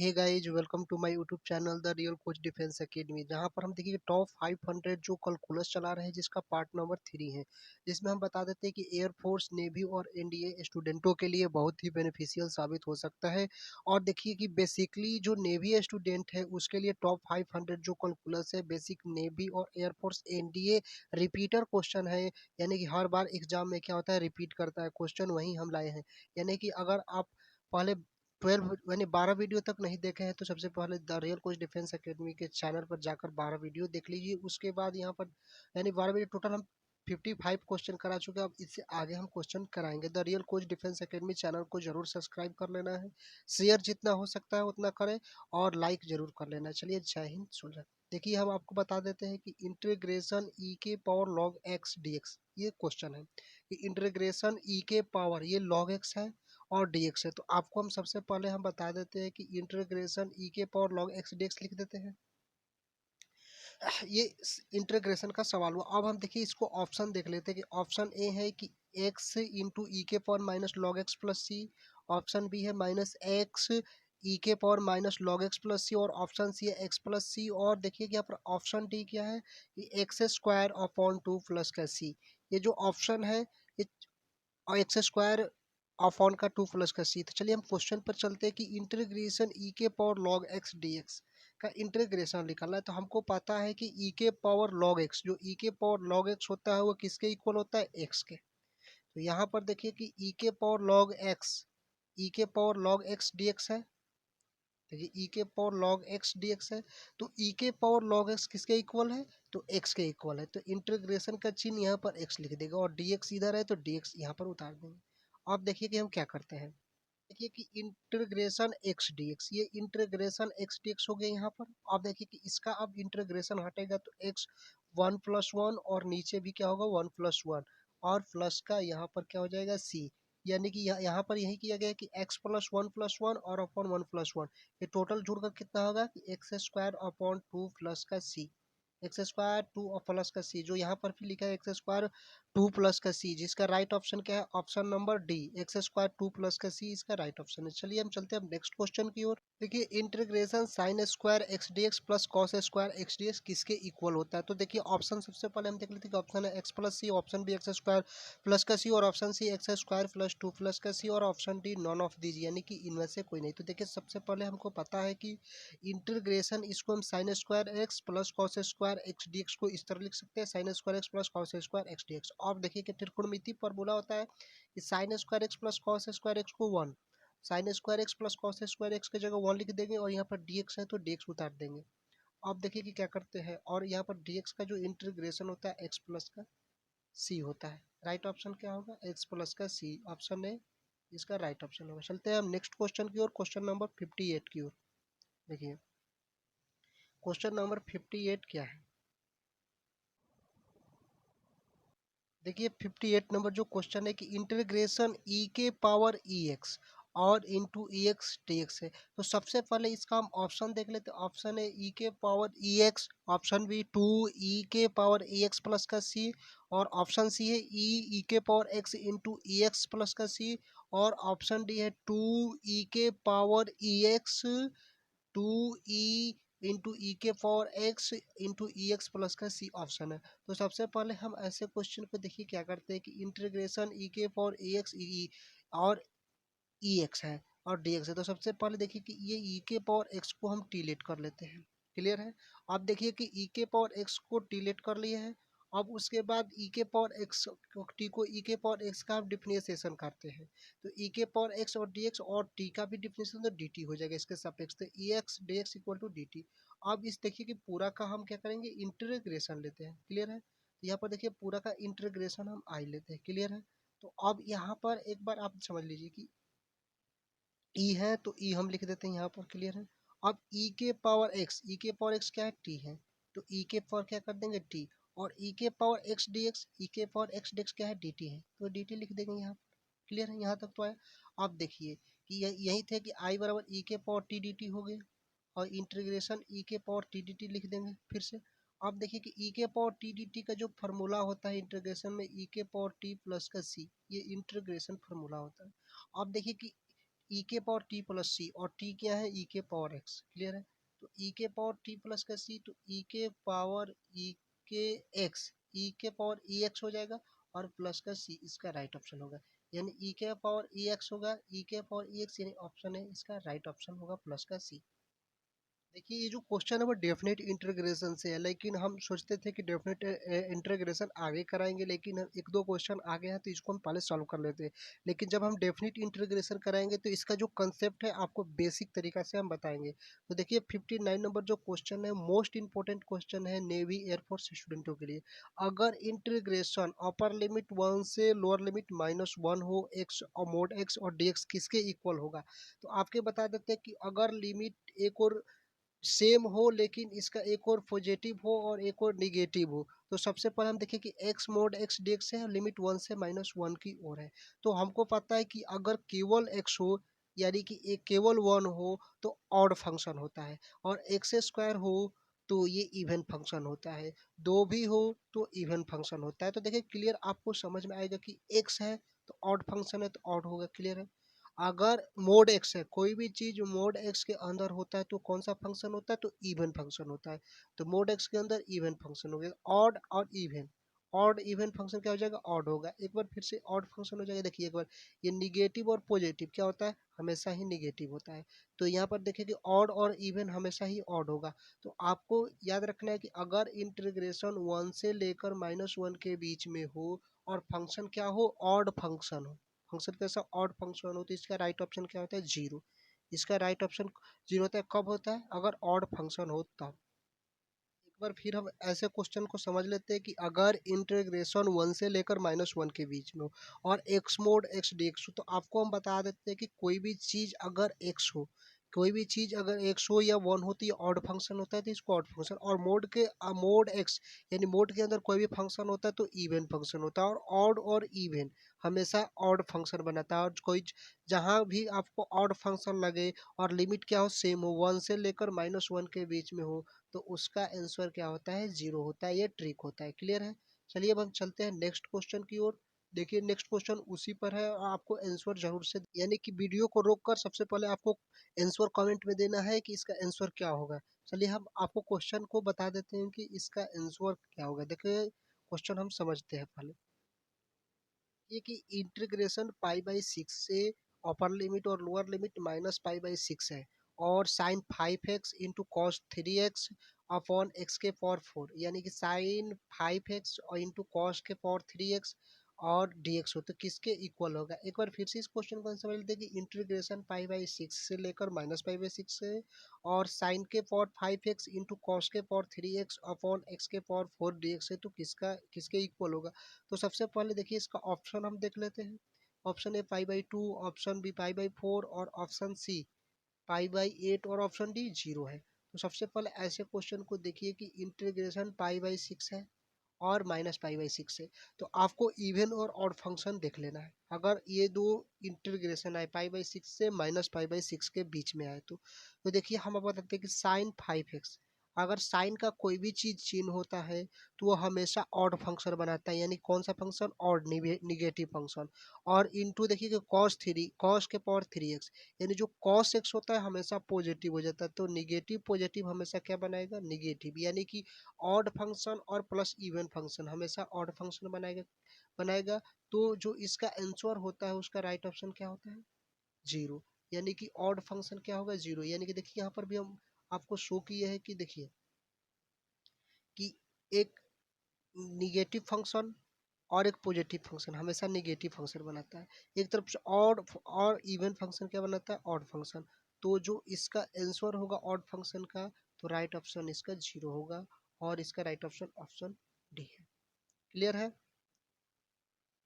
Hey guys, welcome to my YouTube channel the real coach defence academy. जहां पर हम देखिए टॉप 500 जो कैलकुलस चला रहे हैं, जिसका पार्ट नंबर 3 है, जिसमें हम बता देते हैं कि एयरफोर्स, नेवी और एनडीए स्टूडेंटों के लिए बहुत ही बेनिफिशियल साबित हो सकता है। और देखिए कि बेसिकली जो नेवी स्टूडेंट है उसके लिए टॉप 500 जो कैलकुलस है, बेसिक नेवी और एयरफोर्स एनडीए रिपीटर क्वेश्चन है। यानी कि हर बार एग्जाम में क्या होता है, रिपीट करता है क्वेश्चन, वही हम लाए हैं। यानी कि अगर आप पहले 12 यानी 12 वीडियो तक नहीं देखे हैं तो सबसे पहले the real coach defence academy के चैनल पर जाकर 12 वीडियो देख लीजिए। उसके बाद यहाँ पर यानी 12 वीडियो टोटल हम 55 क्वेश्चन करा चुके हैं। अब इससे आगे हम क्वेश्चन कराएंगे। The real coach defence academy channel को जरूर सब्सक्राइब कर लेना है, शेयर जितना हो सकता है उतना करें और लाइक जरूर कर लेना है। चलिए, जय हिंद, सुन। देखिए, हम आपको बता देते हैं कि इंटीग्रेशन ई के power log x d x, ये क्वेश्चन है कि इंटीग्रेशन ई के पावर ये लॉग एक्स है और dx है। तो आपको हम सबसे पहले हम बता देते हैं कि इंटीग्रेशन ई के पावर लॉग एक्स dx लिख देते हैं। ये इंटीग्रेशन का सवाल हुआ। अब हम देखिए इसको ऑप्शन देख लेते हैं कि ऑप्शन ए है कि x इंटू ई के power minus log x plus c. Option b है माइनस एक्स ई के power minus log x plus c. और ऑप्शन सी है एक्स प्लस सी। और देखिए कि यहाँ पर ऑप्शन डी क्या है कि x square upon two plus का सी। ये जो ऑप्शन है ये और एक्स स्क्वायर अपॉन का टू प्लस का सी। तो चलिए हम क्वेश्चन पर चलते हैं कि इंटीग्रेशन ई के power log x d x का इंटीग्रेशन निकालना है। तो हमको पता है कि ई के पावर लॉग एक्स, जो ई के पावर लॉग एक्स होता है वो किसके इक्वल होता है, एक्स के। तो यहाँ पर देखिए कि ई के पावर लॉग एक्स, ई के power log x d x है। देखिए ई के power log x d x है। तो ई के पावर लॉग एक्स किसके इक्वल है, तो एक्स के इक्वल है। तो इंटीग्रेशन का चिन्ह यहाँ पर एक्स लिख देगा और डी एक्स इधर है तो डी एक्स यहाँ पर उतार देंगे। अब देखिए कि हम क्या करते हैं। देखिए कि इंटीग्रेशन एक्स डी एक्स, ये इंटीग्रेशन एक्स डी एक्स हो गया यहाँ पर। अब देखिए कि इसका अब इंटीग्रेशन हटेगा तो एक्स 1+1 और नीचे भी क्या होगा 1+1 और प्लस का यहाँ पर क्या हो जाएगा सी। यानी कि यहाँ पर यही किया गया है कि x+1+1 और अपॉन 1+1, ये टोटल जुड़कर कितना होगा कि x square upon two plus का सी। एक्स स्क्वायर टू और प्लस का सी, जो यहाँ पर भी लिखा है एक्स स्क्वायर टू प्लस का सी, जिसका राइट ऑप्शन क्या है, option number D, x square two plus का सी इसका राइट ऑप्शन है। चलिए हम चलते हैं अब नेक्स्ट क्वेश्चन की ओर। देखिए integration sign square x d x plus cos square x d x किसके इक्वल होता है। तो देखिए ऑप्शन सबसे पहले हम देख लेते हैं कि ऑप्शन है x plus c, option B x square plus का सी और ऑप्शन सी x square plus two plus का सी और option D none of these, यानी कि इनमें से कोई नहीं। तो देखिए सबसे पहले हमको पता है कि इंटीग्रेशन इसको हम sine square x plus cos square x d x को इस तरह लिख सकते हैं, sine square x plus cos square x d x. और देखिए कि त्रिकोणमिति फॉर्मूला होता है कि sine square x plus cos square x को one, sine square x plus cos square x की जगह वन लिख देंगे और यहाँ पर डी एक्स है तो डी एक्स उतार देंगे। अब देखिए कि क्या करते हैं, और यहाँ पर डी एक्स का जो इंटीग्रेशन होता है एक्स प्लस का सी होता है। राइट ऑप्शन क्या होगा, एक्स प्लस का सी, ऑप्शन ए इसका राइट ऑप्शन होगा। चलते हैं हम नेक्स्ट क्वेश्चन की ओर, क्वेश्चन नंबर 58 की ओर। देखिए क्वेश्चन नंबर 58 क्या है। देखिए 58 नंबर जो क्वेश्चन है कि इंटीग्रेशन ई के पावर ई एक्स और इंटू ई एक्स डी एक्स है। तो सबसे पहले इसका हम ऑप्शन देख लेते हैं। ऑप्शन है ई के power e x, option b two e के पावर ई एक्स प्लस का सी और ऑप्शन सी है ई के पावर एक्स इंटू ई एक्स प्लस का सी और ऑप्शन डी है टू ई के power e x to E into e के पावर एक्स इंटू ई एक्स प्लस का सी ऑप्शन है। तो सबसे पहले हम ऐसे क्वेश्चन को देखिए क्या करते हैं कि इंटीग्रेशन ई के पावर ई एक्स ई और ई एक्स है और डी एक्स है। तो सबसे पहले देखिए कि ये ई के पावर एक्स को हम टीलेट कर लेते हैं। क्लियर है। अब देखिए कि ई के पावर एक्स को टीलेट कर लिए है। अब उसके बाद ई के पावर एक्स टी को ई के पावर एक्स का हम डिफरेंशिएशन करते हैं। तो ई के पावर एक्स और डी एक्स और टी का भी डिफरेंशिएशन तो डी टी हो जाएगा इसके सापेक्ष। तो e x d x equal to d t. अब इस देखिए कि पूरा का हम क्या करेंगे, इंटीग्रेशन लेते हैं। क्लियर है। तो यहाँ पर देखिए पूरा का इंटीग्रेशन हम आई लेते हैं। क्लियर है। तो अब यहाँ पर एक बार आप समझ लीजिए कि ई है तो ई हम लिख देते हैं यहाँ पर। क्लियर है। अब ई के पावर एक्स, ई के पावर एक्स क्या है, टी है, तो ई के पावर क्या कर देंगे टी। और ई के power x d x, e के पावर एक्स डी एक्स क्या है, डी टी है, तो डी टी लिख देंगे यहाँ पर। क्लियर है, यहाँ तक तो आया। अब देखिए कि यही थे कि आई बराबर ई के पावर टी डी टी हो गए और इंटीग्रेशन ई के पावर टी डी टी लिख देंगे फिर से। अब देखिए कि ई के पावर टी डी टी का जो फार्मूला होता है इंटीग्रेशन में, ई के पावर टी प्लस का सी, ये इंटीग्रेशन फार्मूला होता है। अब देखिए कि ई के पावर टी प्लस सी, और टी क्या है, ई के पावर एक्स। क्लियर है? तो ई के पावर टी प्लस का सी, तो ई के पावर ई के एक्स, ई के पावर ई एक्स हो जाएगा, और प्लस का सी इसका राइट ऑप्शन होगा। यानी ई के पावर ई एक्स होगा, ई के पावर ई एक्स, यानी ऑप्शन है इसका राइट ऑप्शन होगा प्लस का सी। देखिए ये जो क्वेश्चन है वो डेफिनेट इंटीग्रेशन से है, लेकिन हम सोचते थे कि डेफिनेट इंटीग्रेशन आगे कराएंगे, लेकिन एक दो क्वेश्चन आगे हैं तो इसको हम पहले सॉल्व कर लेते हैं। लेकिन जब हम डेफिनेट इंटीग्रेशन कराएंगे तो इसका जो कंसेप्ट है आपको बेसिक तरीका से हम बताएंगे। तो देखिए 59 नंबर जो क्वेश्चन है मोस्ट इंपॉर्टेंट क्वेश्चन है नेवी एयरफोर्स स्टूडेंटों के लिए। अगर इंटीग्रेशन अपर लिमिट 1 से लोअर लिमिट -1 हो, एक्स और मोड एक्स और डी एक्स किसके इक्वल होगा। तो आपके बता देते हैं कि अगर लिमिट एक और सेम हो लेकिन इसका एक और पॉजिटिव हो और एक और निगेटिव हो, तो सबसे पहले हम देखें कि x mode x d x है, लिमिट 1 से -1 की ओर है। तो हमको पता है कि अगर केवल एक्स हो, यानी कि एक केवल 1 हो तो ऑड फंक्शन होता है, और एक्स स्क्वायर हो तो ये इवन फंक्शन होता है, दो भी हो तो इवन फंक्शन होता है। तो देखिए क्लियर आपको समझ में आएगा कि एक्स है तो ऑड फंक्शन है तो ऑड होगा। क्लियर है? अगर मोड एक्स है, कोई भी चीज मोड एक्स के अंदर होता है तो कौन सा फंक्शन होता है, तो इवन फंक्शन होता है। तो मोड एक्स के अंदर इवन फंक्शन हो गया, ऑड और इवन। ऑड इवन फंक्शन क्या हो जाएगा, ऑड होगा। एक बार फिर से ऑड फंक्शन हो जाएगा। देखिए एक बार, ये निगेटिव और पॉजिटिव क्या होता है, हमेशा ही निगेटिव होता है। तो यहाँ पर देखिए कि ऑड और इवन हमेशा ही ऑड होगा। तो आपको याद रखना है कि अगर इंटीग्रेशन 1 से लेकर -1 के बीच में हो और फंक्शन क्या हो, ऑड फंक्शन हो, फंक्शन कैसा, ऑड फंक्शन हो, तो इसका राइट ऑप्शन क्या होता है, जीरो। इसका राइट ऑप्शन जीरो होता है, कब होता है, अगर ऑड फंक्शन हो तब। एक बार फिर हम ऐसे क्वेश्चन को समझ लेते हैं कि अगर इंटीग्रेशन 1 से लेकर -1 के बीच में हो और x mode x d x हो, तो आपको हम बता देते हैं कि कोई भी चीज़ अगर एक्स हो, कोई भी चीज़ अगर एक्स हो या 1 हो तो ये ऑड फंक्शन होता है, तो इसको ऑड फंक्शन। और मोड एक्स यानी मोड के अंदर कोई भी फंक्शन होता है तो इवन फंक्शन होता है, और ऑड और इवन हमेशा ऑड फंक्शन बनाता है। और कोई जहाँ भी आपको ऑड फंक्शन लगे और लिमिट क्या हो, सेम हो, 1 से लेकर -1 के बीच में हो, तो उसका आंसर क्या होता है, जीरो होता है। ये ट्रिक होता है। क्लियर है? चलिए अब हम चलते हैं नेक्स्ट क्वेश्चन की ओर। देखिए नेक्स्ट क्वेश्चन उसी पर है और आपको आंसर जरूर से, यानी कि वीडियो को रोककर सबसे पहले आपको आंसर कमेंट में देना है कि इसका आंसर क्या होगा। चलिए हम आपको क्वेश्चन को बता देते हैं कि इसका आंसर क्या होगा। देखिए क्वेश्चन हम समझते हैं पहले। ये कि इंटीग्रेशन पाई बाई सिक्स से अपर लिमिट और लोअर लिमिट -पाई/6 है, और sine 5x into cos 3x upon x के पावर 4, यानी कि साइन 5x और इंटू कॉस के पावर 3x और dx हो, तो किसके इक्वल होगा। एक बार फिर से इस क्वेश्चन को समझ लेते हैं कि इंटीग्रेशन पाई/6 से लेकर -पाई/6 से, और साइन के पावर 5x इंटू कॉस के पावर 3x अपॉन एक्स के पावर 4 dx है, तो किसके इक्वल होगा। तो सबसे पहले देखिए इसका ऑप्शन हम देख लेते हैं। ऑप्शन ए पाई/2, ऑप्शन बी पाई/4 और ऑप्शन सी पाई/8 और ऑप्शन डी जीरो है। तो सबसे पहले ऐसे क्वेश्चन को देखिए कि इंटीग्रेशन पाई/6 है और -पाई/6 है, तो आपको इवन और ऑड फंक्शन देख लेना है। अगर ये दो इंटीग्रेशन आए पाई/6 से -पाई/6 के बीच में आए तो देखिए हम अब बताते हैं कि साइन 5x, अगर साइन का कोई भी चीज चिन्ह होता है तो वो हमेशा ऑड फंक्शन बनाता है, यानी कौन सा फंक्शन, ऑड निगेटिव फंक्शन। और इनटू देखिए कि कॉस के पावर 3x, यानी जो कॉस एक्स होता है हमेशा पॉजिटिव हो जाता है, तो निगेटिव पॉजिटिव हमेशा क्या बनाएगा, निगेटिव। यानी कि ऑड फंक्शन और प्लस इवन फंक्शन हमेशा ऑड फंक्शन बनाएगा। तो जो इसका आंसर होता है उसका राइट ऑप्शन क्या होता है, जीरो। यानी कि ऑड फंक्शन क्या होगा, जीरो। यानी कि देखिए यहाँ पर भी हम आपको शो किए हैं कि देखिए कि एक निगेटिव फंक्शन और एक पॉजिटिव फंक्शन हमेशा निगेटिव फंक्शन बनाता है। एक तरफ से ऑड और इवन फंक्शन क्या बनाता है, ऑड फंक्शन। तो जो इसका आंसर होगा ऑड फंक्शन का, तो राइट ऑप्शन इसका जीरो होगा, और इसका राइट ऑप्शन ऑप्शन डी है। क्लियर है?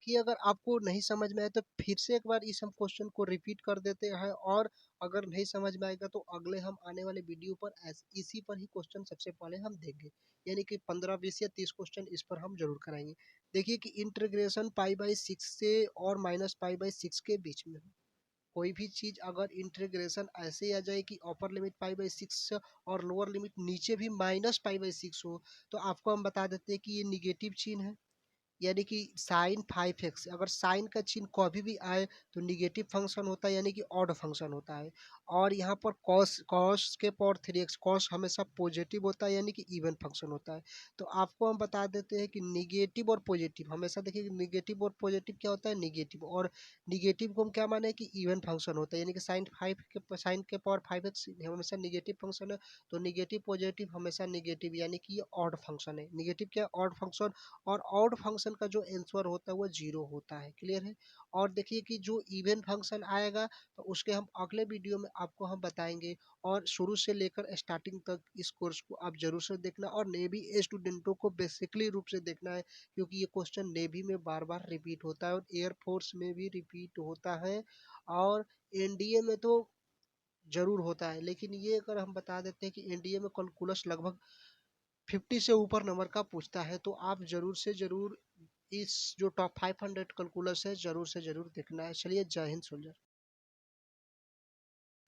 कि अगर आपको नहीं समझ में आए तो फिर से एक बार इस हम क्वेश्चन को रिपीट कर देते हैं, और अगर नहीं समझ में आएगा तो अगले हम आने वाले वीडियो पर इसी पर ही क्वेश्चन सबसे पहले हम देंगे, यानी कि 15 20 या 30 क्वेश्चन इस पर हम जरूर कराएंगे। देखिए कि इंटीग्रेशन पाई/6 से और -पाई/6 के बीच में हो, कोई भी चीज अगर इंटीग्रेशन ऐसे आ जाए कि अपर लिमिट पाई/6 और लोअर लिमिट नीचे भी -पाई/6 हो, तो आपको हम बता देते हैं कि ये निगेटिव चिन्ह है। यानी कि साइन 5x, अगर साइन का चिन्ह कभी भी आए तो निगेटिव फंक्शन होता है, यानी कि ऑड फंक्शन होता है। और यहाँ पर कॉस कॉस के पावर 3x, कॉस हमेशा पॉजिटिव होता है, यानी कि इवन फंक्शन होता है। तो आपको हम बता देते हैं कि निगेटिव और पॉजिटिव हमेशा देखिए, निगेटिव और पॉजिटिव क्या होता है, निगेटिव, और निगेटिव को हम क्या माने कि इवन फंक्शन होता है, यानी कि साइन के पावर 5x हमेशा निगेटिव फंक्शन है। तो निगेटिव पॉजिटिव हमेशा निगेटिव, यानी कि ये ऑड फंक्शन है। निगेटिव क्या, ऑड फंक्शन। और ऑड फंक्शन का जो आंसर होता है वो जीरो होता है। क्लियर है। और देखिए कि जो इवन फंक्शन आएगा तो उसके हम अगले वीडियो में आपको हम बताएंगे। और शुरू से लेकर स्टार्टिंग तक इस कोर्स को आप जरूर से देखना, और नेवी स्टूडेंटों को बेसिकली रूप से देखना है, क्योंकि ये क्वेश्चन नेवी में बार बार रिपीट होता है और एयरफोर्स में भी रिपीट होता है, और एनडीए में तो जरूर होता है। लेकिन ये अगर हम बता देते हैं कि एनडीए में कैलकुलस लगभग 50 से ऊपर नंबर का पूछता है, तो आप ज़रूर से ज़रूर इस जो टॉप 500 कैलकुलस है ज़रूर से ज़रूर देखना है। चलिए, जय हिंद सोल्जर।